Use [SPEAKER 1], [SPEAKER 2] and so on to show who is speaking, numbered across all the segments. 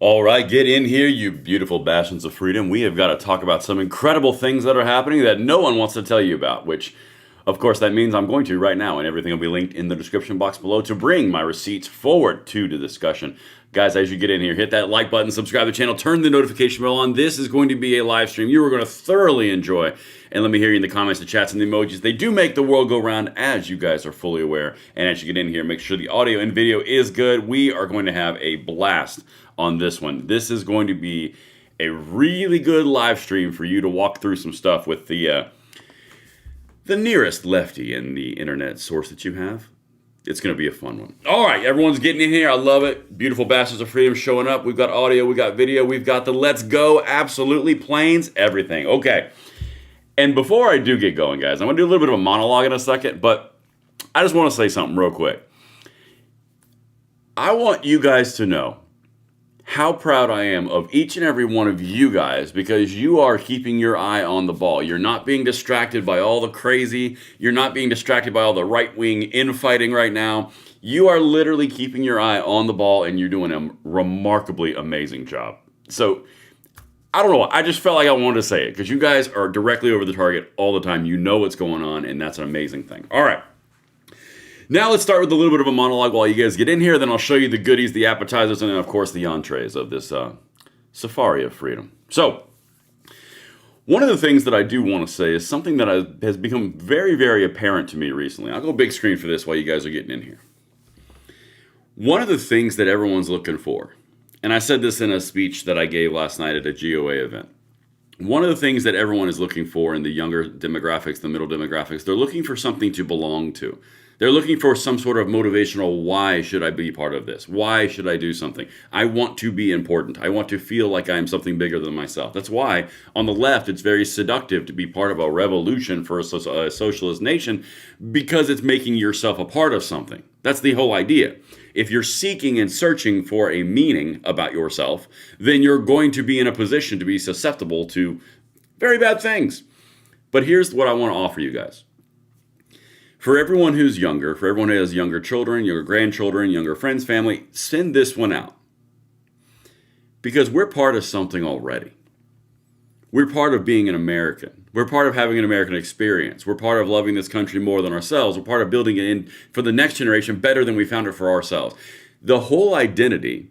[SPEAKER 1] All right, get in here, you beautiful bastions of freedom. We have got to talk about some incredible things that are happening that no one wants to tell you about, which, of course, that means I'm going to right now, and everything will be linked in the description box below to bring my receipts forward to the discussion. Guys, as you get in here, hit that like button, subscribe to the channel, turn the notification bell on. This is going to be a live stream you are going to thoroughly enjoy. And let me hear you in the comments, the chats, and the emojis. They do make the world go round, as you guys are fully aware. And as you get in here, make sure the audio and video is good. We are going to have a blast on this one. This is going to be a really good live stream for you to walk through some stuff with the nearest lefty in the internet source that you have. It's going to be a fun one. All right, everyone's getting in here. I love it. Beautiful Bastards of Freedom showing up. We've got audio, we've got video, we've got the let's go, absolutely, planes, everything. Okay, and before I do get going, guys, I'm going to do a little bit of a monologue in a second, but I just want to say something real quick. I want you guys to know how proud I am of each and every one of you guys, because you are keeping your eye on the ball. You're not being distracted by all the crazy. You're not being distracted by all the right-wing infighting right now. You are literally keeping your eye on the ball, and you're doing a remarkably amazing job. So, I don't know. I just felt like I wanted to say it, because you guys are directly over the target all the time. You know what's going on, and that's an amazing thing. All right. Now let's start with a little bit of a monologue while you guys get in here. Then I'll show you the goodies, the appetizers, and then, of course, the entrees of this safari of freedom. So, one of the things that I do want to say is something that has become very, very apparent to me recently. I'll go big screen for this while you guys are getting in here. One of the things that everyone's looking for, and I said this in a speech that I gave last night at a GOA event. One of the things that everyone is looking for in the younger demographics, the middle demographics, they're looking for something to belong to. They're looking for some sort of motivational, why should I be part of this? Why should I do something? I want to be important. I want to feel like I'm something bigger than myself. That's why on the left, it's very seductive to be part of a revolution for a socialist nation, because it's making yourself a part of something. That's the whole idea. If you're seeking and searching for a meaning about yourself, then you're going to be in a position to be susceptible to very bad things. But here's what I want to offer you guys. For everyone who's younger, for everyone who has younger children, younger grandchildren, younger friends, family, send this one out. Because we're part of something already. We're part of being an American. We're part of having an American experience. We're part of loving this country more than ourselves. We're part of building it in for the next generation better than we found it for ourselves. The whole identity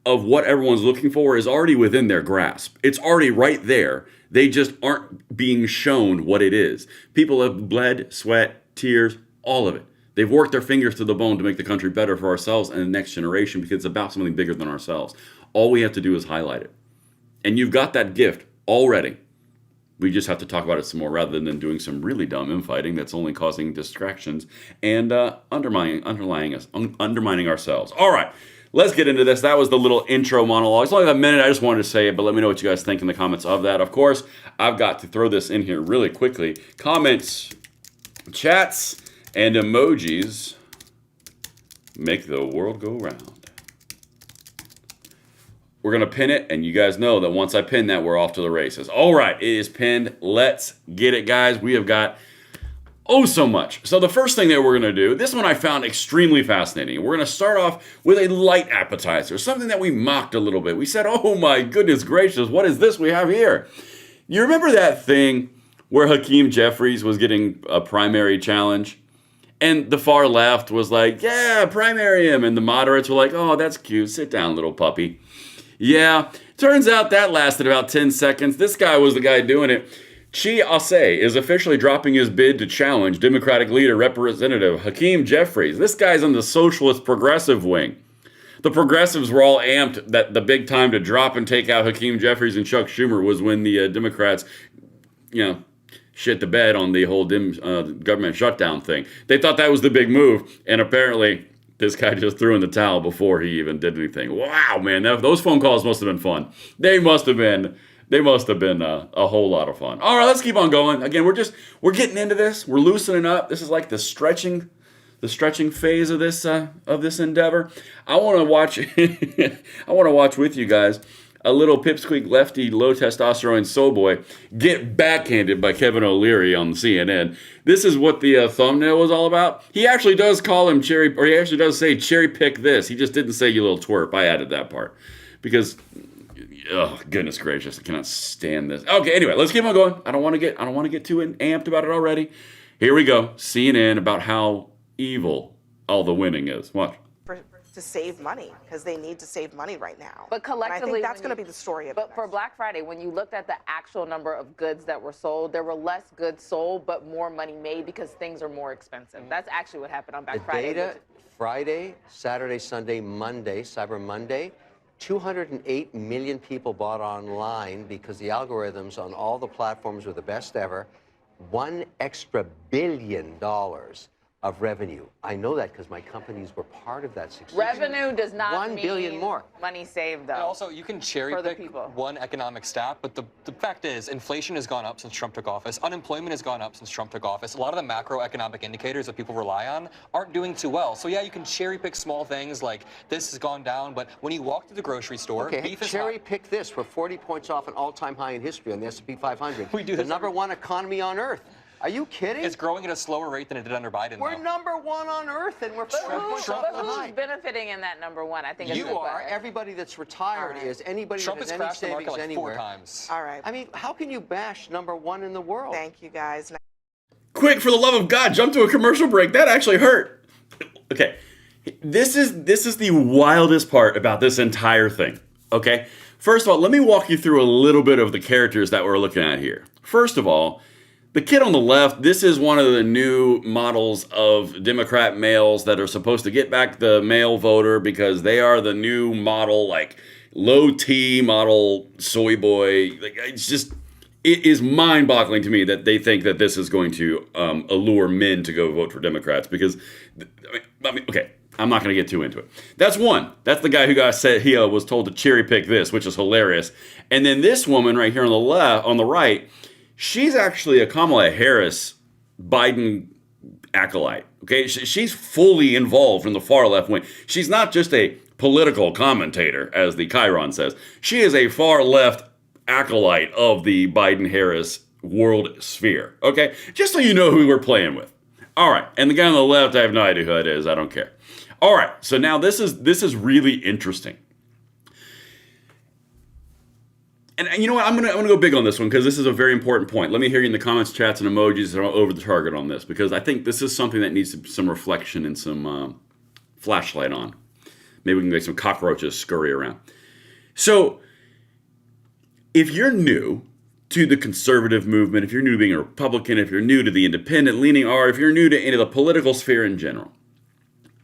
[SPEAKER 1] of what everyone's looking for is already within their grasp. It's already right there. They just aren't being shown what it is. People have bled, sweat, tears, all of it. They've worked their fingers to the bone to make the country better for ourselves and the next generation, because it's about something bigger than ourselves. All we have to do is highlight it. And you've got that gift already. We just have to talk about it some more, rather than doing some really dumb infighting that's only causing distractions and undermining ourselves. All right, let's get into this. That was the little intro monologue. It's only a minute. I just wanted to say it, but let me know what you guys think in the comments of that. Of course, I've got to throw this in here really quickly. Comments, chats, and emojis make the world go round. We're going to pin it, and you guys know that once I pin that, we're off to the races. All right, it is pinned. Let's get it, guys. We have got so much. So the first thing that we're going to do, this one I found extremely fascinating. We're going to start off with a light appetizer, something that we mocked a little bit. We said, oh my goodness gracious, what is this we have here? You remember that thing where Hakeem Jeffries was getting a primary challenge? And the far left was like, yeah, primary him. And the moderates were like, oh, that's cute. Sit down, little puppy. Yeah, turns out that lasted about 10 seconds. This guy was the guy doing it. Chi Ase is officially dropping his bid to challenge Democratic leader Representative Hakeem Jeffries. This guy's on the socialist progressive wing. The progressives were all amped that the big time to drop and take out Hakeem Jeffries and Chuck Schumer was when the Democrats, shit the bed on the whole government shutdown thing. They thought that was the big move, and apparently this guy just threw in the towel before he even did anything. Wow, man, those phone calls must have been fun. They must have been a whole lot of fun. All right, let's keep on going. Again, we're getting into this. We're loosening up. This is like the stretching phase of this endeavor. I want to watch with you guys a little pipsqueak lefty low testosterone soul boy get backhanded by Kevin O'Leary on CNN. This is what the thumbnail was all about. He actually does call him he actually does say cherry pick this. He just didn't say you little twerp. I added that part. because, oh goodness gracious, I cannot stand this. Okay, anyway, let's keep on going. I don't want to get too amped about it already. Here we go. CNN about how evil all the winning is. Watch.
[SPEAKER 2] To save money, because they need to save money right now.
[SPEAKER 3] But collectively,
[SPEAKER 2] and I think that's going to be the story of it.
[SPEAKER 3] But for Black Friday, when you looked at the actual number of goods that were sold, there were less goods sold, but more money made because things are more expensive. That's actually what happened on Black Friday.
[SPEAKER 4] Data, Friday, Saturday, Sunday, Monday, Cyber Monday, 208 million people bought online because the algorithms on all the platforms were the best ever. $1 extra billion of revenue. I know that because my companies were part of that success.
[SPEAKER 3] Revenue does not
[SPEAKER 4] $1
[SPEAKER 3] mean
[SPEAKER 4] billion more.
[SPEAKER 3] money saved, though.
[SPEAKER 5] And also, you can cherry pick one economic stat, but the fact is, inflation has gone up since Trump took office. Unemployment has gone up since Trump took office. A lot of the macroeconomic indicators that people rely on aren't doing too well. So yeah, you can cherry pick small things like this has gone down, but when you walk to the grocery store,
[SPEAKER 4] okay,
[SPEAKER 5] beef is
[SPEAKER 4] cherry pick this. We're 40 points off an all-time high in history on the S&P 500.
[SPEAKER 5] We do
[SPEAKER 4] the
[SPEAKER 5] this
[SPEAKER 4] number one economy on earth. Are you kidding?
[SPEAKER 5] It's growing at a slower rate than it did under Biden.
[SPEAKER 4] We're number one on earth, and we're 40 points off the high.
[SPEAKER 3] Who's benefiting in that number one? I think it's
[SPEAKER 4] you are. Everybody that's retired is. Anybody
[SPEAKER 5] Trump
[SPEAKER 4] that
[SPEAKER 5] has
[SPEAKER 4] has any
[SPEAKER 5] crashed the market
[SPEAKER 4] savings
[SPEAKER 5] like
[SPEAKER 4] anywhere.
[SPEAKER 5] 4 times.
[SPEAKER 2] All right.
[SPEAKER 4] I mean, how can you bash number one in the world?
[SPEAKER 2] Thank you, guys.
[SPEAKER 1] Quick, for the love of God, jump to a commercial break. That actually hurt. Okay, this is the wildest part about this entire thing. Okay, first of all, let me walk you through a little bit of the characters that we're looking at here. First of all, the kid on the left, this is one of the new models of Democrat males that are supposed to get back the male voter because they are the new model, like low T model soy boy. Like, it is mind-boggling to me that they think that this is going to allure men to go vote for Democrats because, okay, I'm not going to get too into it. That's one. That's the guy who was told to cherry pick this, which is hilarious. And then this woman right here on the left, on the right, she's actually a Kamala Harris Biden acolyte. Okay, she's fully involved in the far left wing. She's not just a political commentator, as the Chiron says. She is a far left acolyte of the Biden-Harris world sphere. Okay, just so you know who we're playing with. All right, and the guy on the left, I have no idea who that is. I don't care. All right, so now this is really interesting. And you know what? I'm gonna go big on this one because this is a very important point. Let me hear you in the comments, chats, and emojis that are over the target on this because I think this is something that needs some reflection and some flashlight on. Maybe we can make some cockroaches scurry around. So, if you're new to the conservative movement, if you're new to being a Republican, if you're new to the independent leaning, or if you're new to into the political sphere in general,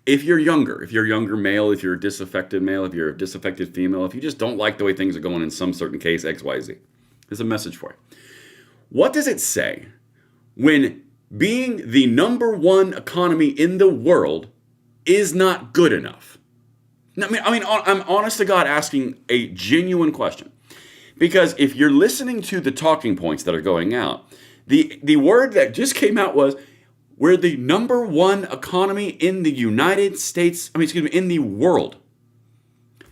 [SPEAKER 1] if you're younger male, if you're a disaffected male, if you're a disaffected female, if you just don't like the way things are going in some certain case, XYZ, there's a message for you. What does it say when being the number one economy in the world is not good enough? I mean, I'm honest to God asking a genuine question. Because if you're listening to the talking points that are going out, the word that just came out was, we're the number one economy in the United States. In the world.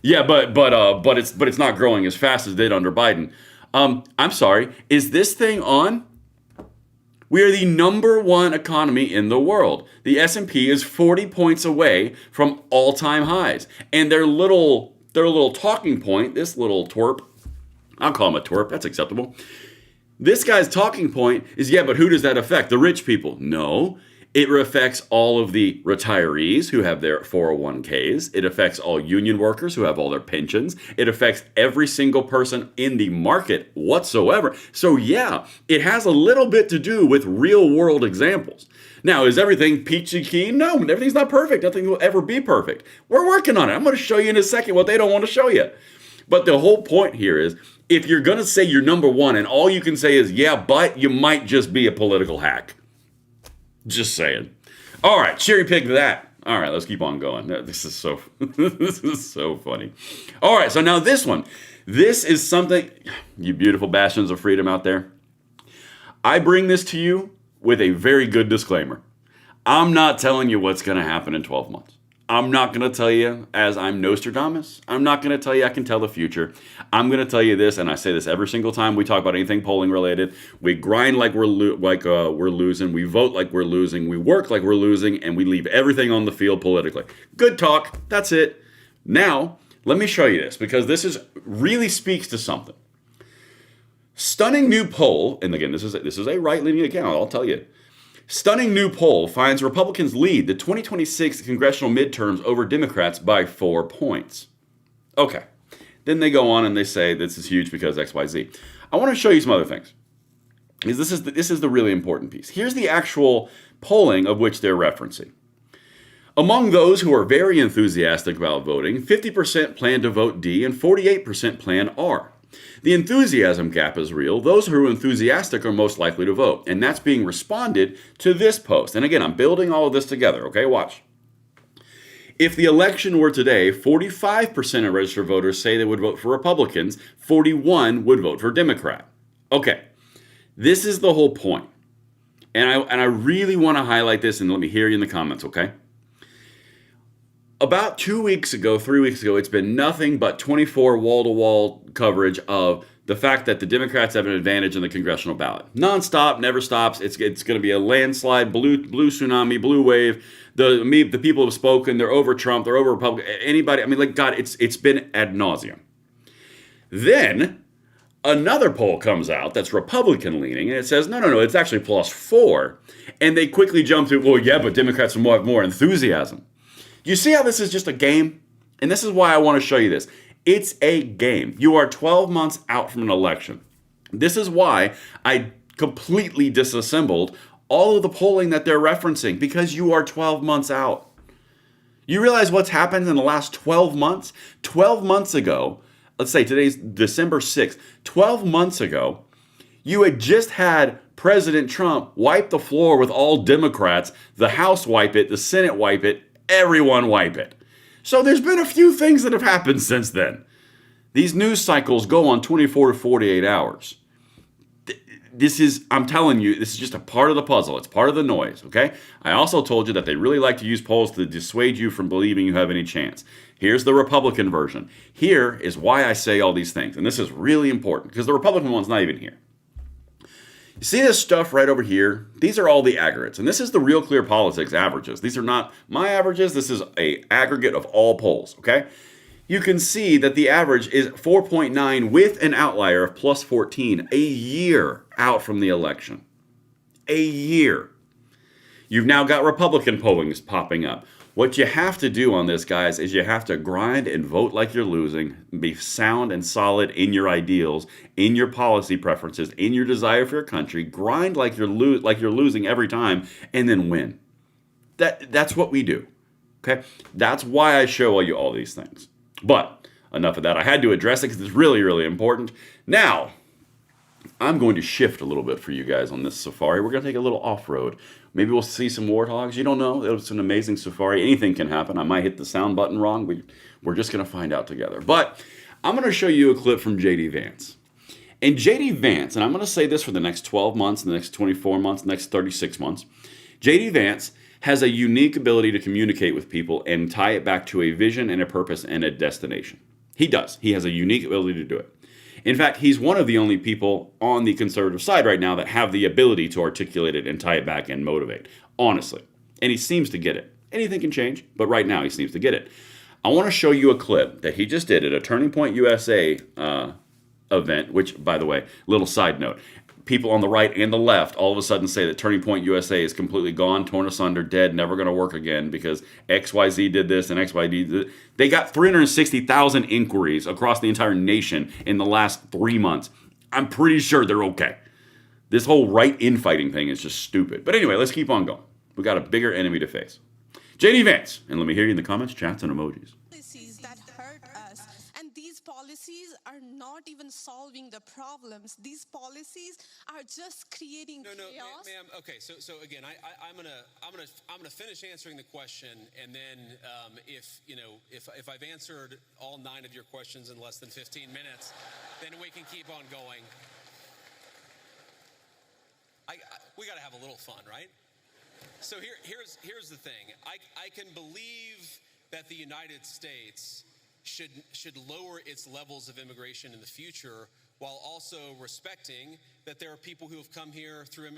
[SPEAKER 1] Yeah, but it's not growing as fast as it did under Biden. I'm sorry. Is this thing on? We are the number one economy in the world. The S&P is 40 points away from all-time highs, and their little talking point, this little twerp, I'll call him a twerp. That's acceptable. This guy's talking point is, yeah, but who does that affect? The rich people. No, it affects all of the retirees who have their 401ks. It affects all union workers who have all their pensions. It affects every single person in the market whatsoever. So yeah, it has a little bit to do with real world examples. Now, is everything peachy keen? No, everything's not perfect. Nothing will ever be perfect. We're working on it. I'm going to show you in a second what they don't want to show you. But the whole point here is, if you're going to say you're number one and all you can say is, yeah, but you might just be a political hack. Just saying. All right, cherry pick that. All right, let's keep on going. This is so funny. All right, so now this one. This is something, you beautiful bastions of freedom out there. I bring this to you with a very good disclaimer. I'm not telling you what's going to happen in 12 months. I'm not going to tell you as I'm Nostradamus. I'm not going to tell you I can tell the future. I'm going to tell you this, and I say this every single time we talk about anything polling related. We grind like we're losing. We vote like we're losing. We work like we're losing, and we leave everything on the field politically. Good talk. That's it. Now, Let me show you this, because this is really speaks to something. Stunning new poll, and again, this is a right-leaning account, I'll tell you. Stunning new poll finds Republicans lead the 2026 congressional midterms over Democrats by 4 points. Okay. Then they go on and they say this is huge because XYZ. I want to show you some other things, because this is the really important piece. Here's the actual polling of which they're referencing. Among those who are very enthusiastic about voting, 50% plan to vote D and 48% plan R. The enthusiasm gap is real. Those who are enthusiastic are most likely to vote. And that's being responded to this post. And again, I'm building all of this together, okay? Watch. If the election were today, 45% of registered voters say they would vote for Republicans, 41% would vote for Democrat. Okay, this is the whole point. And I really want to highlight this, and let me hear you in the comments, okay? About 3 weeks ago, it's been nothing but 24 wall-to-wall coverage of the fact that the Democrats have an advantage in the congressional ballot. Non-stop, never stops. It's going to be a landslide, blue tsunami, blue wave. The people have spoken. They're over Trump. They're over Republican. Anybody, I mean, like, God, it's been ad nauseum. Then another poll comes out that's Republican-leaning, and it says, no, it's actually +4. And they quickly jump to, well, yeah, but Democrats have more enthusiasm. You see how this is just a game? And this is why I want to show you this. It's a game. You are 12 months out from an election. This is why I completely disassembled all of the polling that they're referencing, because you are 12 months out. You realize what's happened in the last 12 months? 12 months ago, let's say today's December 6th, 12 months ago, you had just had President Trump wipe the floor with all Democrats, the House wipe it, the Senate wipe it, everyone wipe it. So there's been a few things that have happened since then. These news cycles go on 24 to 48 hours. I'm telling you, this is just a part of the puzzle. It's part of the noise, okay? I also told you that they really like to use polls to dissuade you from believing you have any chance. Here's the Republican version. Here is why I say all these things. And this is really important, because the Republican one's not even here. You see this stuff right over here? These are all the aggregates. And this is the Real Clear Politics averages. These are not my averages. This is an aggregate of all polls, okay? You can see that the average is 4.9 with an outlier of +14, a year out from the election. A year. You've now got Republican pollings popping up. What you have to do on this, guys, is you have to grind and vote like you're losing, be sound and solid in your ideals, in your policy preferences, in your desire for your country, grind like you're losing every time, and then win. That's what we do, okay? That's why I show you all these things. But enough of that. I had to address it because it's really, really important. Now, I'm going to shift a little bit for you guys on this safari. We're going to take a little off-road. Maybe we'll see some warthogs. You don't know. It's an amazing safari. Anything can happen. I might hit the sound button wrong. We're just going to find out together. But I'm going to show you a clip from J.D. Vance. And J.D. Vance, and I'm going to say this for the next 12 months, the next 24 months, the next 36 months, J.D. Vance has a unique ability to communicate with people and tie it back to a vision and a purpose and a destination. He does. He has a unique ability to do it. In fact, he's one of the only people on the conservative side right now that have the ability to articulate it and tie it back and motivate, honestly. And he seems to get it. Anything can change, but right now he seems to get it. I want to show you a clip that he just did at a Turning Point USA event, which, by the way, little side note, people on the right and the left all of a sudden say that Turning Point USA is completely gone, torn asunder, dead, never going to work again because XYZ did this and XYZ did this. They got 360,000 inquiries across the entire nation in the last 3 months. I'm pretty sure they're okay. This whole right infighting thing is just stupid. But anyway, let's keep on going. We got a bigger enemy to face. J.D. Vance, and let me hear you in the comments, chats, and emojis.
[SPEAKER 6] Policies that hurt us, and these policies are not even solving the problems. These policies are just creating chaos.
[SPEAKER 7] Ma'am. Okay, so again, I'm gonna finish answering the question, and then if I've answered all 9 of your questions in less than 15 minutes, then we can keep on going. We got to have a little fun, right? So here's the thing. I can believe that the United States should lower its levels of immigration in the future, while also respecting that there are people who have come here through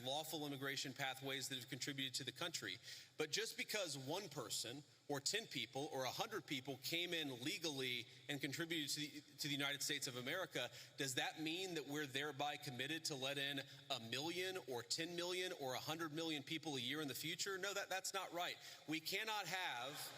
[SPEAKER 7] lawful immigration pathways that have contributed to the country. But just because one person or 10 people or 100 people came in legally and contributed to the United States of America, does that mean that we're thereby committed to let in 1 million or 10 million or 100 million people a year in the future? No, that's not right. We cannot have,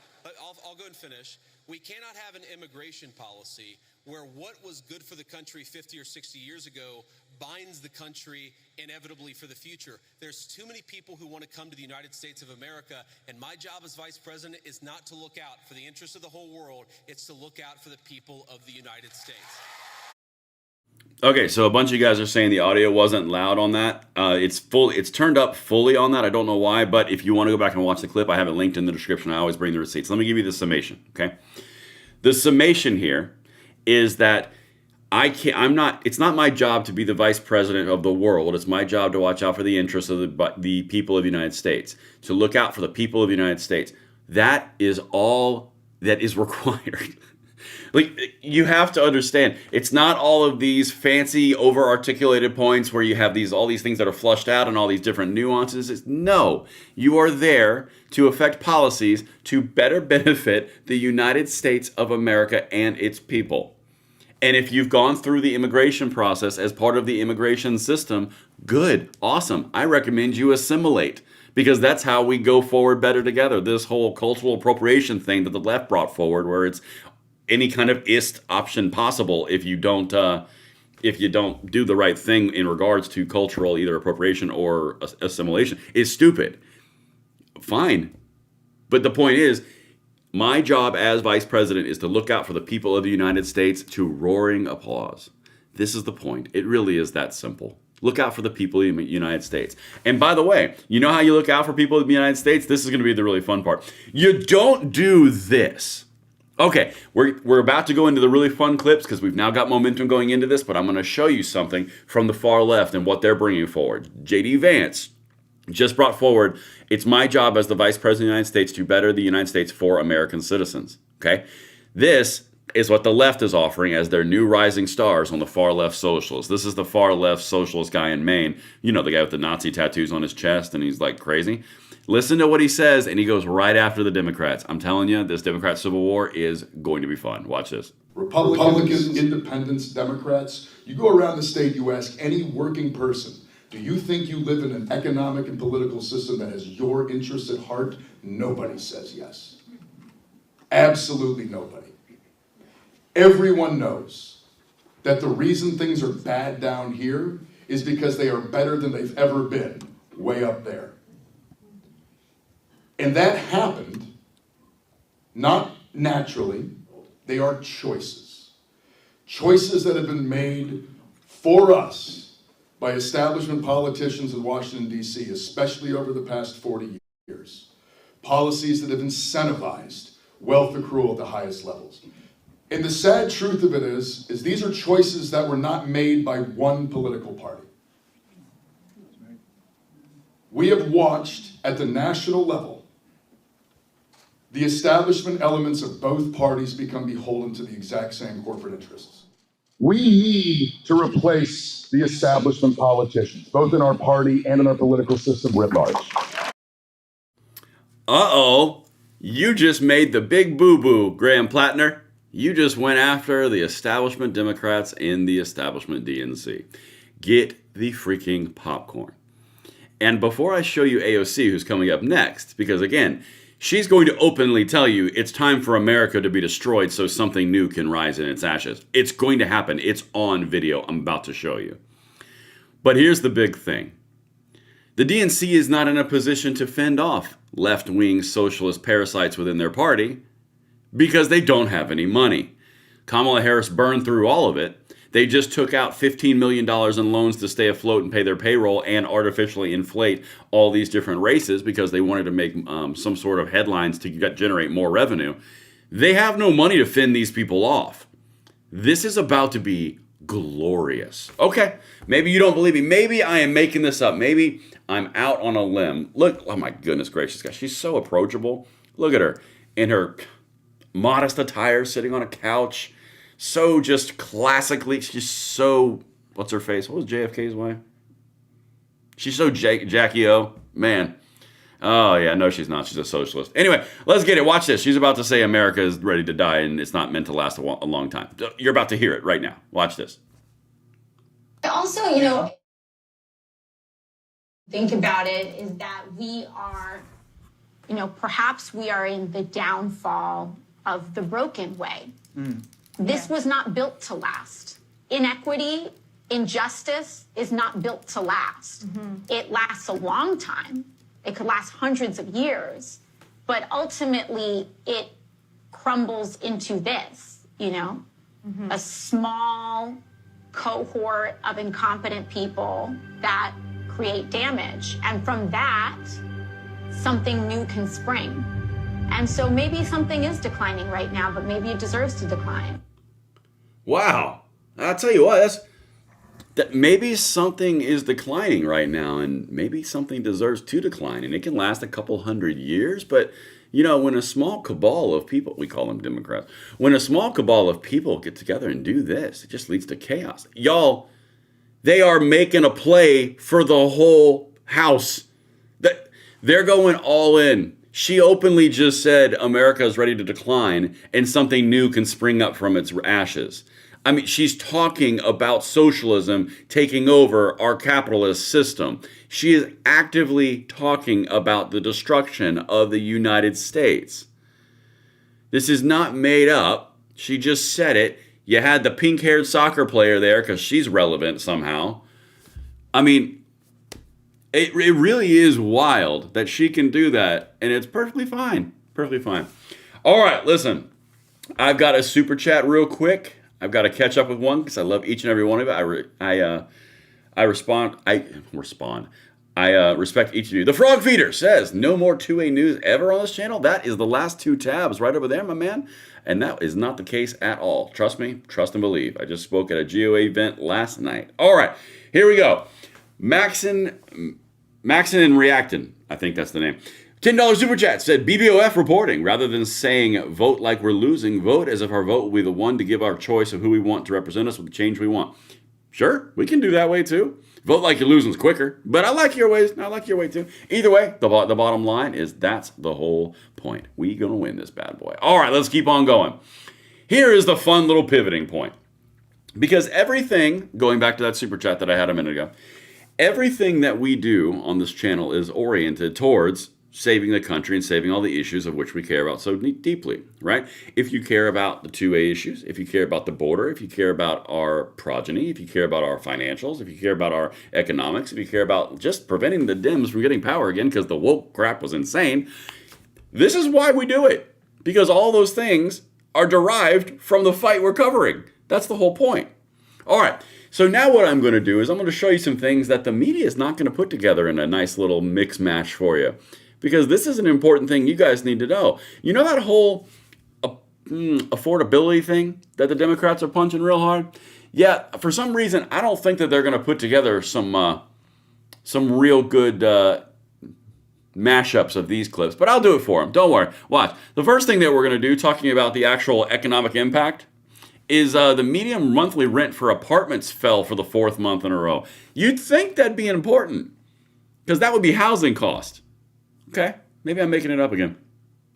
[SPEAKER 7] I'll go and finish. We cannot have an immigration policy where what was good for the country 50 or 60 years ago binds the country inevitably for the future. There's too many people who want to come to the United States of America, and my job as vice president is not to look out for the interests of the whole world. It's to look out for the people of the United States.
[SPEAKER 1] Okay, so a bunch of you guys are saying the audio wasn't loud on that. It's turned up fully on that. I don't know why, but if you want to go back and watch the clip, I have it linked in the description. I always bring the receipts. Let me give you the summation, okay? The summation here is that it's not my job to be the vice president of the world. It's my job to watch out for the interests of the people of the United States, to look out for the people of the United States. That is all that is required. Like, you have to understand, it's not all of these fancy, over-articulated points where you have all these things that are flushed out and all these different nuances. No, you are there to affect policies to better benefit the United States of America and its people. And if you've gone through the immigration process as part of the immigration system, good, awesome. I recommend you assimilate, because that's how we go forward better together. This whole cultural appropriation thing that the left brought forward, where it's any kind of ist option possible if you don't do the right thing in regards to cultural either appropriation or assimilation, is stupid. Fine. But the point is, my job as vice president is to look out for the people of the United States to roaring applause. This is the point. It really is that simple. Look out for the people of the United States. And by the way, you know how you look out for people of the United States? This is going to be the really fun part. You don't do this. Okay, we're about to go into the really fun clips because we've now got momentum going into this, but I'm going to show you something from the far left and what they're bringing forward. J.D. Vance just brought forward, it's my job as the Vice President of the United States to better the United States for American citizens. Okay, this is what the left is offering as their new rising stars on the far left socialists. This is the far left socialist guy in Maine. You know, the guy with the Nazi tattoos on his chest, and he's like crazy. Listen to what he says, and he goes right after the Democrats. I'm telling you, this Democrat Civil War is going to be fun. Watch this.
[SPEAKER 8] Republicans, Independents, Democrats, you go around the state, you ask any working person, do you think you live in an economic and political system that has your interests at heart? Nobody says yes. Absolutely nobody. Everyone knows that the reason things are bad down here is because they are better than they've ever been way up there. And that happened not naturally. They are choices. Choices that have been made for us by establishment politicians in Washington, D.C., especially over the past 40 years. Policies that have incentivized wealth accrual at the highest levels. And the sad truth of it is these are choices that were not made by one political party. We have watched at the national level the establishment elements of both parties become beholden to the exact same corporate interests. We need to replace the establishment politicians, both in our party and in our political system writ large.
[SPEAKER 1] Uh-oh, you just made the big boo-boo, Graham Plattner. You just went after the establishment Democrats in the establishment DNC. Get the freaking popcorn. And before I show you AOC, who's coming up next, because again, she's going to openly tell you it's time for America to be destroyed so something new can rise in its ashes. It's going to happen. It's on video. I'm about to show you. But here's the big thing. The DNC is not in a position to fend off left-wing socialist parasites within their party because they don't have any money. Kamala Harris burned through all of it. They just took out $15 million in loans to stay afloat and pay their payroll and artificially inflate all these different races because they wanted to make some sort of headlines to generate more revenue. They have no money to fend these people off. This is about to be glorious. Okay, maybe you don't believe me. Maybe I am making this up. Maybe I'm out on a limb. Look, oh my goodness gracious, guys. She's so approachable. Look at her in her modest attire, sitting on a couch. So just classically, she's so, what's her face? What was JFK's wife? She's so Jackie O. Man, Oh, yeah, no, she's not. She's a socialist. Anyway, let's get it. Watch this. She's about to say America is ready to die and it's not meant to last a long time. You're about to hear it right now. Watch this.
[SPEAKER 9] Also, think about it is that we are, perhaps we are in the downfall of the broken way. This was not built to last. Inequity, injustice is not built to last. It lasts a long time. It could last hundreds of years, but ultimately it crumbles into this, a small cohort of incompetent people that create damage. And from that, something new can spring. And so maybe something is declining right now, but maybe it deserves to decline.
[SPEAKER 1] Wow. I'll tell you what, that maybe something is declining right now, and maybe something deserves to decline, and it can last a couple hundred years. But, when a small cabal of people, we call them Democrats, when a small cabal of people get together and do this, it just leads to chaos. Y'all, they are making a play for the whole house. They're going all in. She openly just said America is ready to decline and something new can spring up from its ashes. I mean, she's talking about socialism taking over our capitalist system. She is actively talking about the destruction of the United States. This is not made up. She just said it. You had the pink-haired soccer player there because she's relevant somehow. I mean, it really is wild that she can do that, and it's perfectly fine. Perfectly fine. All right, listen. I've got a super chat real quick. I've got to catch up with one because I love each and every one of it. I respect each of you. The Frog Feeder says, no more 2A news ever on this channel. That is the last two tabs right over there, my man. And that is not the case at all. Trust me, trust and believe. I just spoke at a GOA event last night. All right, here we go. Maxon and Reactin, I think that's the name. $10 super chat said, BBOF reporting. Rather than saying vote like we're losing, vote as if our vote will be the one to give our choice of who we want to represent us with the change we want. Sure, we can do that way too. Vote like you're losing is quicker, but I like your ways. I like your way too. Either way, the bottom line is that's the whole point. We gonna win this bad boy. All right, let's keep on going. Here is the fun little pivoting point. Because everything, going back to that super chat that I had a minute ago, everything that we do on this channel is oriented towards saving the country and saving all the issues of which we care about so deeply, right? If you care about the 2A issues, if you care about the border, if you care about our progeny, if you care about our financials, if you care about our economics, if you care about just preventing the Dems from getting power again because the woke crap was insane, this is why we do it. Because all those things are derived from the fight we're covering. That's the whole point. All right. So now what I'm going to do is I'm going to show you some things that the media is not going to put together in a nice little mix match for you. Because this is an important thing you guys need to know. You know that whole affordability thing that the Democrats are punching real hard? Yeah, for some reason, I don't think that they're going to put together some real good mashups of these clips. But I'll do it for them. Don't worry. Watch. The first thing that we're going to do, talking about the actual economic impact, is the median monthly rent for apartments fell for the fourth month in a row. You'd think that'd be important, because that would be housing cost. Okay, maybe I'm making it up again.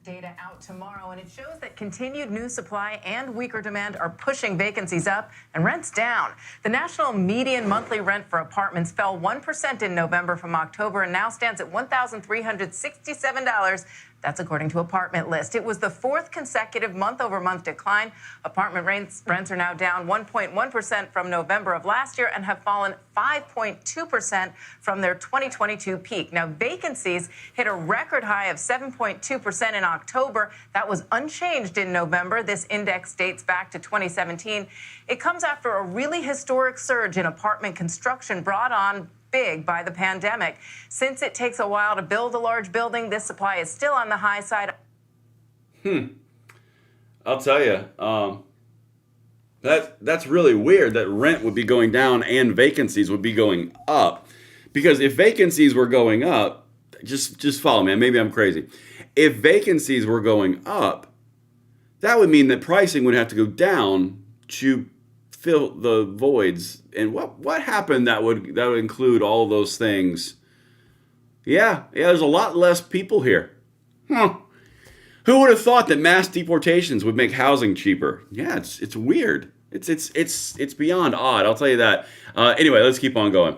[SPEAKER 10] Data out tomorrow, and it shows that continued new supply and weaker demand are pushing vacancies up and rents down. The national median monthly rent for apartments fell 1% in November from October and now stands at $1,367. That's according to Apartment List. It was the fourth consecutive month-over-month decline. Apartment rents are now down 1.1% from November of last year and have fallen 5.2% from their 2022 peak. Now, vacancies hit a record high of 7.2% in October. That was unchanged in November. This index dates back to 2017. It comes after a really historic surge in apartment construction brought on big by the pandemic. Since it takes a while to build a large building, this supply is still on the high side.
[SPEAKER 1] I'll tell you, that's really weird that rent would be going down and vacancies would be going up. Because if vacancies were going up, just follow me, maybe I'm crazy. If vacancies were going up, that would mean that pricing would have to go down to fill the voids. And what happened that would include all those things Yeah, there's a lot less people here. Huh. Who would have thought that mass deportations would make housing cheaper? Yeah, it's weird. It's beyond odd, I'll tell you that. Anyway, let's keep on going.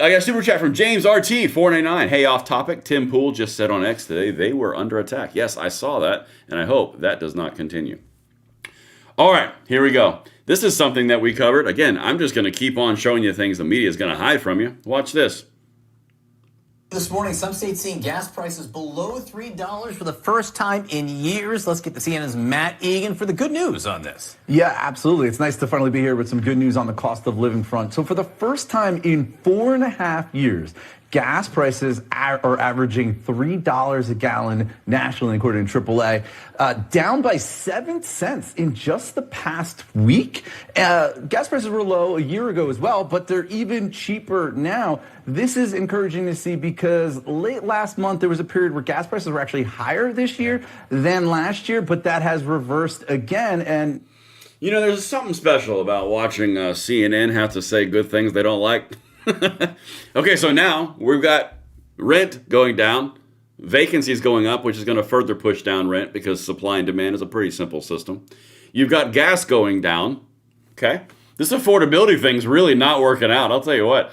[SPEAKER 1] I got a super chat from James RT 499. Hey, off topic. Tim Pool just said on X today they were under attack. Yes, I saw that, and I hope that does not continue. All right, here we go. This is something that we covered. Again, I'm just going to keep on showing you things the media is going to hide from you. Watch this.
[SPEAKER 11] This morning, some states seeing gas prices below $3 for the first time in years. Let's get to CNN's Matt Egan for the good news on this.
[SPEAKER 12] Yeah, absolutely. It's nice to finally be here with some good news on the cost of living front. So for the first time in 4.5 years, gas prices are averaging $3 a gallon nationally, according to AAA, down by 7 cents in just the past week. Gas prices were low a year ago as well, but they're even cheaper now. This is encouraging to see because late last month, there was a period where gas prices were actually higher this year than last year, but that has reversed again. And
[SPEAKER 1] you know, there's something special about watching CNN have to say good things they don't like. Okay, so now we've got rent going down, vacancies going up, which is going to further push down rent because supply and demand is a pretty simple system. You've got gas going down. Okay, this affordability thing's really not working out. I'll tell you what.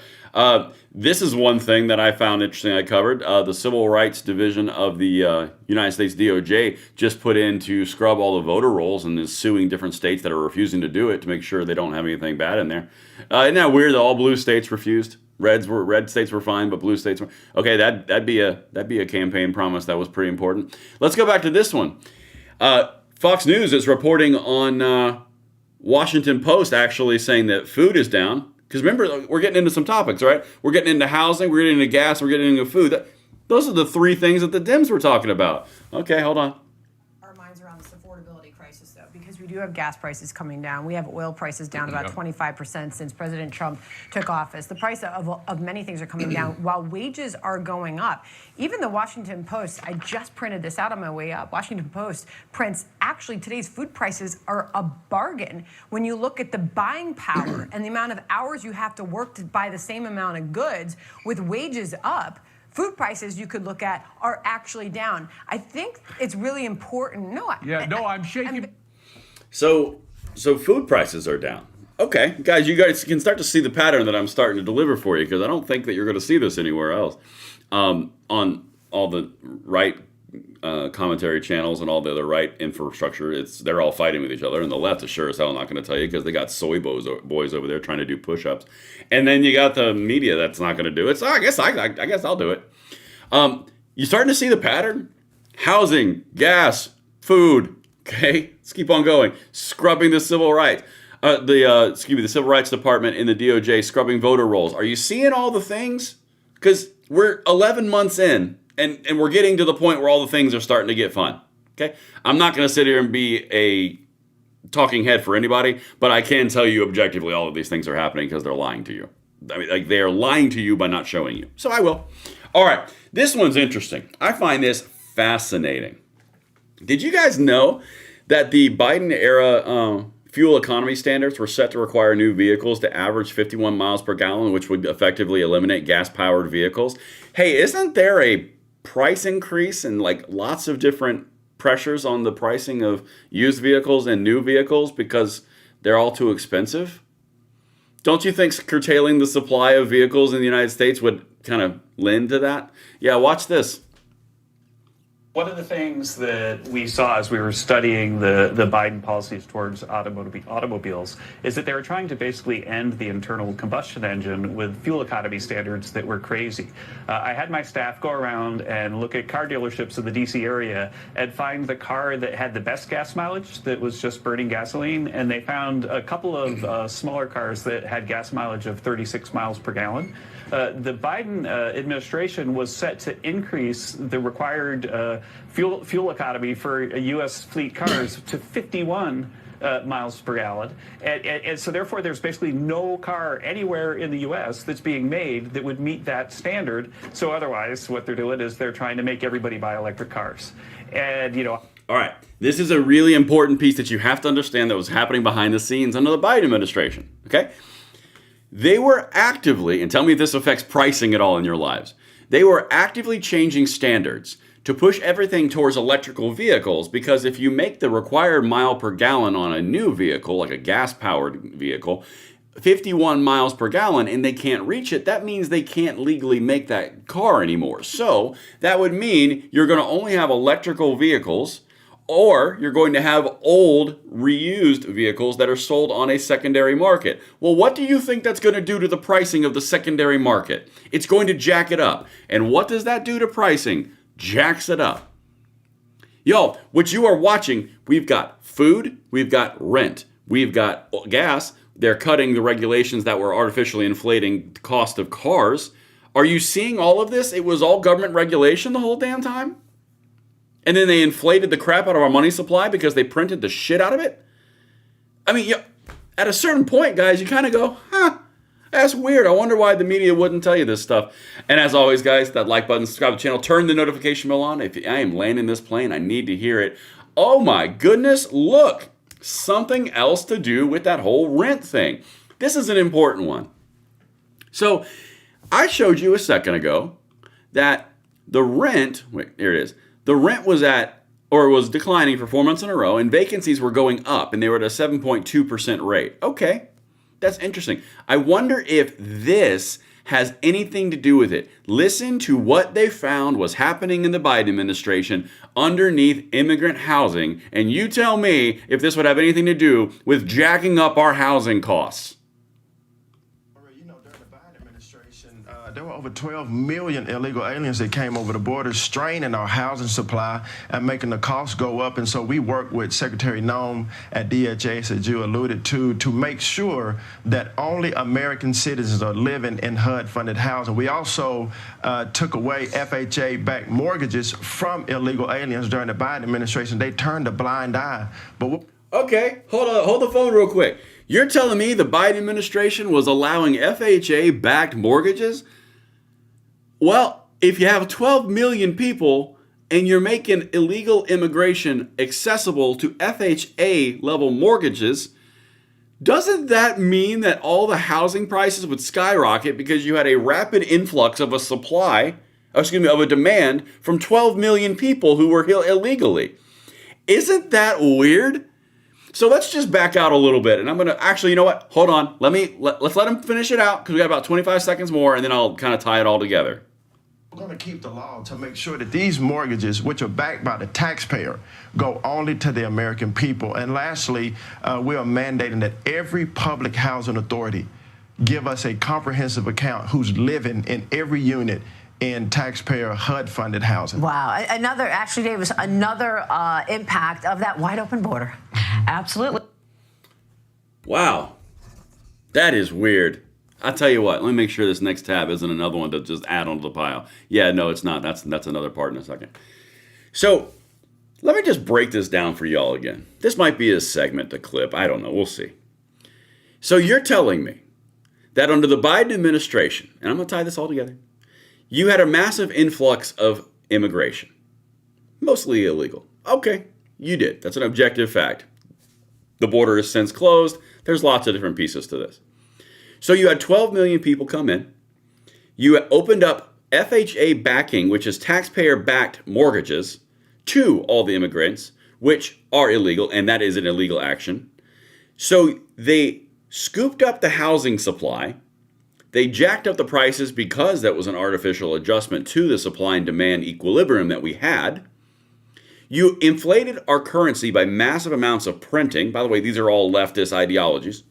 [SPEAKER 1] This is one thing that I found interesting I covered. The Civil Rights Division of the United States DOJ just put in to scrub all the voter rolls and is suing different states that are refusing to do it to make sure they don't have anything bad in there. Isn't that weird that all blue states refused? Red states were fine, but blue states were okay. That'd be a campaign promise that was pretty important. Let's go back to this one. Fox News is reporting on Washington Post actually saying that food is down. Because remember, we're getting into some topics, right? We're getting into housing, we're getting into gas, we're getting into food. Those are the three things that the Dems were talking about. Okay, hold on.
[SPEAKER 13] Our minds around this affordability crisis, though, because we do have gas prices coming down. We have oil prices down about 25% since President Trump took office. The price of many things are coming down while wages are going up. Even the Washington Post, I just printed this out on my way up. Washington Post prints, actually, today's food prices are a bargain when you look at the buying power and the amount of hours you have to work to buy the same amount of goods with wages up. Food prices you could look at are actually down. I think it's really important. I'm shaking.
[SPEAKER 1] So food prices are down. Okay, guys, you guys can start to see the pattern that I'm starting to deliver for you because I don't think that you're going to see this anywhere else. On all the right commentary channels and all the other right infrastructure, they're all fighting with each other, and the left is sure as hell not going to tell you because they got soy boys over there trying to do push-ups, and then you got the media that's not going to do it. So I guess I'll do it. You're starting to see the pattern: housing, gas, food. Okay, let's keep on going. Scrubbing the civil rights. The Civil Rights Department in the DOJ scrubbing voter rolls. Are you seeing all the things? Because we're 11 months in, and we're getting to the point where all the things are starting to get fun. Okay? I'm not going to sit here and be a talking head for anybody, but I can tell you objectively all of these things are happening because they're lying to you. I mean, like, they are lying to you by not showing you. So I will. All right. This one's interesting. I find this fascinating. Did you guys know that the Biden-era fuel economy standards were set to require new vehicles to average 51 miles per gallon, which would effectively eliminate gas-powered vehicles? Hey, isn't there a price increase and like lots of different pressures on the pricing of used vehicles and new vehicles because they're all too expensive? Don't you think curtailing the supply of vehicles in the United States would kind of lend to that? Yeah, watch this.
[SPEAKER 14] One of the things that we saw as we were studying the Biden policies towards automobiles is that they were trying to basically end the internal combustion engine with fuel economy standards that were crazy. I had my staff go around and look at car dealerships in the D.C. area and find the car that had the best gas mileage that was just burning gasoline, and they found a couple of smaller cars that had gas mileage of 36 miles per gallon. The Biden administration was set to increase the required fuel economy for U.S. fleet cars to 51 miles per gallon. And so therefore, there's basically no car anywhere in the U.S. that's being made that would meet that standard. So otherwise, what they're doing is they're trying to make everybody buy electric cars. And, you know.
[SPEAKER 1] All right. This is a really important piece that you have to understand that was happening behind the scenes under the Biden administration. Okay? They were actively, and tell me if this affects pricing at all in your lives, They were actively changing standards to push everything towards electrical vehicles, because if you make the required mile per gallon on a new vehicle, like a gas-powered vehicle, 51 miles per gallon, and they can't reach it, that means they can't legally make that car anymore. So that would mean you're going to only have electrical vehicles, or you're going to have old, reused vehicles that are sold on a secondary market. Well, what do you think that's going to do to the pricing of the secondary market? It's going to jack it up. And what does that do to pricing? Jacks it up. Yo, what you are watching, we've got food, we've got rent, we've got gas. They're cutting the regulations that were artificially inflating the cost of cars. Are you seeing all of this? It was all government regulation the whole damn time? And then they inflated the crap out of our money supply because they printed the shit out of it? I mean, at a certain point, guys, you kind of go, that's weird. I wonder why the media wouldn't tell you this stuff. And as always, guys, that like button, subscribe to the channel, turn the notification bell on. If I am landing this plane, I need to hear it. Oh my goodness, look. Something else to do with that whole rent thing. This is an important one. So I showed you a second ago that the rent, here it is. The rent was was declining for 4 months in a row, and vacancies were going up, and they were at a 7.2% rate. Okay, that's interesting. I wonder if this has anything to do with it. Listen to what they found was happening in the Biden administration underneath immigrant housing, and you tell me if this would have anything to do with jacking up our housing costs.
[SPEAKER 15] There were over 12 million illegal aliens that came over the border, straining our housing supply and making the costs go up. And so we work with Secretary Noem at DHS, as you alluded to make sure that only American citizens are living in HUD-funded housing. We also took away FHA-backed mortgages from illegal aliens during the Biden administration. They turned a blind eye. But
[SPEAKER 1] okay, hold the phone real quick. You're telling me the Biden administration was allowing FHA-backed mortgages? Well, if you have 12 million people and you're making illegal immigration accessible to FHA-level mortgages, doesn't that mean that all the housing prices would skyrocket because you had a rapid influx of of a demand from 12 million people who were here illegally? Isn't that weird? So let's just back out a little bit, and I'm going to actually, you know what? Hold on. Let's let him finish it out because we got about 25 seconds more, and then I'll kind of tie it all together.
[SPEAKER 15] We're going to keep the law to make sure that these mortgages, which are backed by the taxpayer, go only to the American people. And lastly, we are mandating that every public housing authority give us a comprehensive account who's living in every unit in taxpayer HUD-funded housing.
[SPEAKER 16] Wow. Actually, Dave, was another impact of that wide open border. Absolutely.
[SPEAKER 1] Wow. That is weird. I'll tell you what, let me make sure this next tab isn't another one to just add onto the pile. Yeah, no, it's not. That's another part in a second. So let me just break this down for y'all again. This might be a segment, a clip. I don't know. We'll see. So you're telling me that under the Biden administration, and I'm going to tie this all together, you had a massive influx of immigration, mostly illegal. Okay, you did. That's an objective fact. The border is since closed. There's lots of different pieces to this. So you had 12 million people come in. You opened up FHA backing, which is taxpayer-backed mortgages, to all the immigrants, which are illegal, and that is an illegal action. So they scooped up the housing supply. They jacked up the prices because that was an artificial adjustment to the supply and demand equilibrium that we had. You inflated our currency by massive amounts of printing. By the way, these are all leftist ideologies.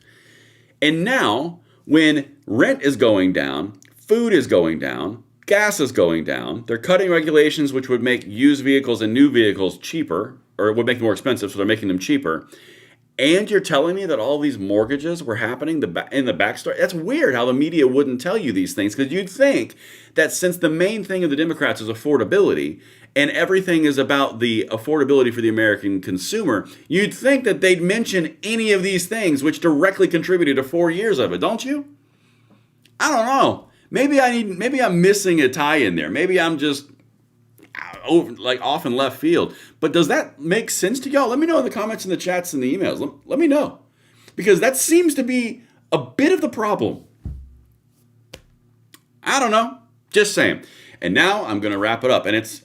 [SPEAKER 1] And now, when rent is going down, food is going down, gas is going down, they're cutting regulations which would make used vehicles and new vehicles cheaper, or would make them more expensive, so they're making them cheaper. And you're telling me that all these mortgages were happening in the backstory? That's weird how the media wouldn't tell you these things, because you'd think that since the main thing of the Democrats is affordability, and everything is about the affordability for the American consumer, you'd think that they'd mention any of these things which directly contributed to 4 years of it, don't you? I don't know. Maybe I'm missing a tie in there. Maybe I'm just off in left field. But does that make sense to y'all? Let me know in the comments and the chats and the emails. Let me know. Because that seems to be a bit of the problem. I don't know. Just saying. And now I'm going to wrap it up. And it's,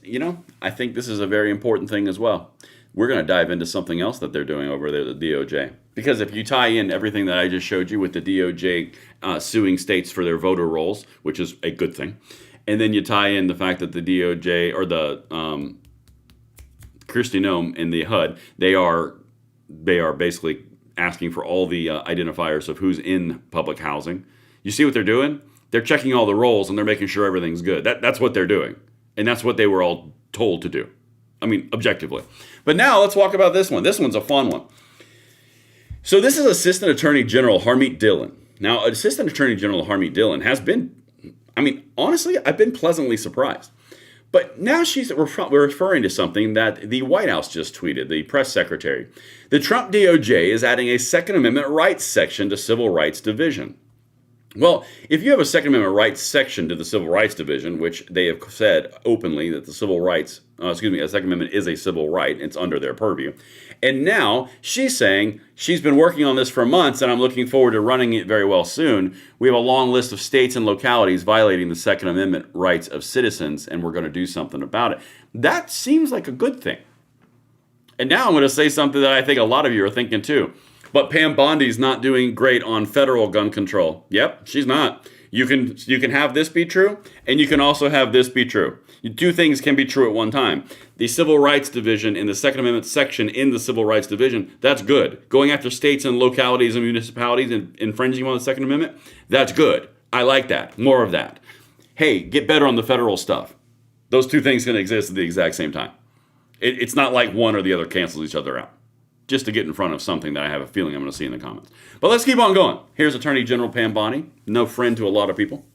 [SPEAKER 1] I think this is a very important thing as well. We're going to dive into something else that they're doing over there, the DOJ. Because if you tie in everything that I just showed you with the DOJ suing states for their voter rolls, which is a good thing, and then you tie in the fact that the DOJ or the Kristi Noem in the HUD, they are basically asking for all the identifiers of who's in public housing. You see what they're doing? They're checking all the rolls and they're making sure everything's good. That's what they're doing. And that's what they were all told to do. I mean, objectively. But now let's talk about this one. This one's a fun one. So this is Assistant Attorney General Harmeet Dillon. Now, Assistant Attorney General Harmeet Dillon has been, honestly, I've been pleasantly surprised. But now she's referring to something that the White House just tweeted, the press secretary. The Trump DOJ is adding a Second Amendment rights section to Civil Rights Division. Well, if you have a Second Amendment rights section to the Civil Rights Division, which they have said openly that the a Second Amendment is a civil right, it's under their purview. And now she's saying she's been working on this for months and I'm looking forward to running it very well soon. We have a long list of states and localities violating the Second Amendment rights of citizens and we're going to do something about it. That seems like a good thing. And now I'm going to say something that I think a lot of you are thinking too. But Pam Bondi's not doing great on federal gun control. Yep, she's not. You can have this be true, and you can also have this be true. Two things can be true at one time. The Civil Rights Division in the Second Amendment section in the Civil Rights Division, that's good. Going after states and localities and municipalities and infringing on the Second Amendment, that's good. I like that. More of that. Hey, get better on the federal stuff. Those two things can exist at the exact same time. It's not like one or the other cancels each other out. Just to get in front of something that I have a feeling I'm going to see in the comments. But let's keep on going. Here's Attorney General Pam Bondi, no friend to a lot of people.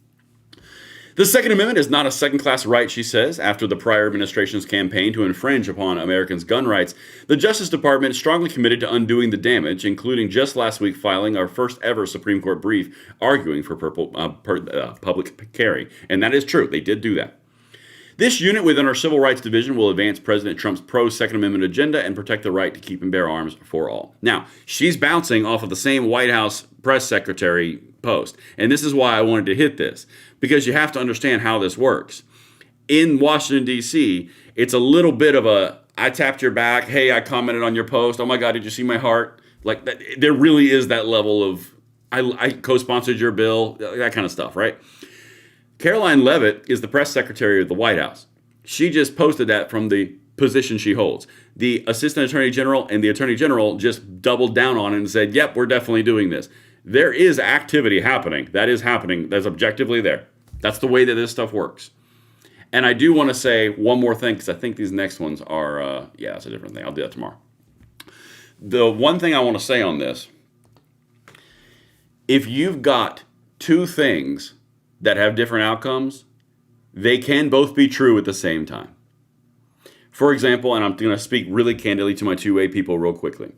[SPEAKER 1] The Second Amendment is not a second-class right, she says. After the prior administration's campaign to infringe upon Americans' gun rights, the Justice Department is strongly committed to undoing the damage, including just last week filing our first ever Supreme Court brief arguing for public carry. And that is true. They did do that. This unit within our Civil Rights Division will advance President Trump's pro-Second Amendment agenda and protect the right to keep and bear arms for all. Now, she's bouncing off of the same White House press secretary post. And this is why I wanted to hit this, because you have to understand how this works. In Washington, D.C., it's a little bit of a, I tapped your back, hey, I commented on your post, oh my God, did you see my heart? Like, that, there really is that level of, I co-sponsored your bill, that kind of stuff, right? Caroline Leavitt is the press secretary of the White House. She just posted that from the position she holds. The Assistant Attorney General and the Attorney General just doubled down on it and said, yep, we're definitely doing this. There is activity happening. That is happening. That's objectively there. That's the way that this stuff works. And I do want to say one more thing, because I think these next ones are, that's a different thing. I'll do that tomorrow. The one thing I want to say on this, if you've got two things that have different outcomes, they can both be true at the same time. For example, and I'm going to speak really candidly to my two-way people real quickly.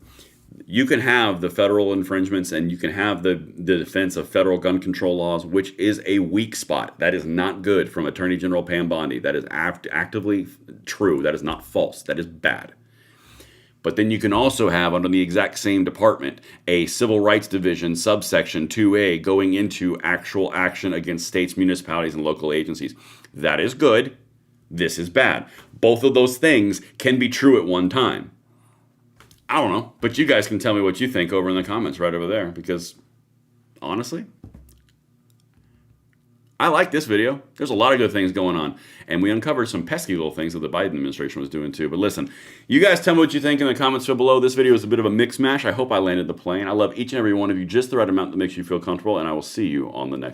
[SPEAKER 1] You can have the federal infringements and you can have the defense of federal gun control laws, which is a weak spot. That is not good from Attorney General Pam Bondi. That is actively true. That is not false. That is bad. But then you can also have, under the exact same department, a Civil Rights Division subsection 2A going into actual action against states, municipalities, and local agencies. That is good. This is bad. Both of those things can be true at one time. I don't know, but you guys can tell me what you think over in the comments right over there, because honestly, I like this video. There's a lot of good things going on. And we uncovered some pesky little things that the Biden administration was doing too. But listen, you guys tell me what you think in the comments below. This video is a bit of a mix mash. I hope I landed the plane. I love each and every one of you just the right amount that makes you feel comfortable. And I will see you on the next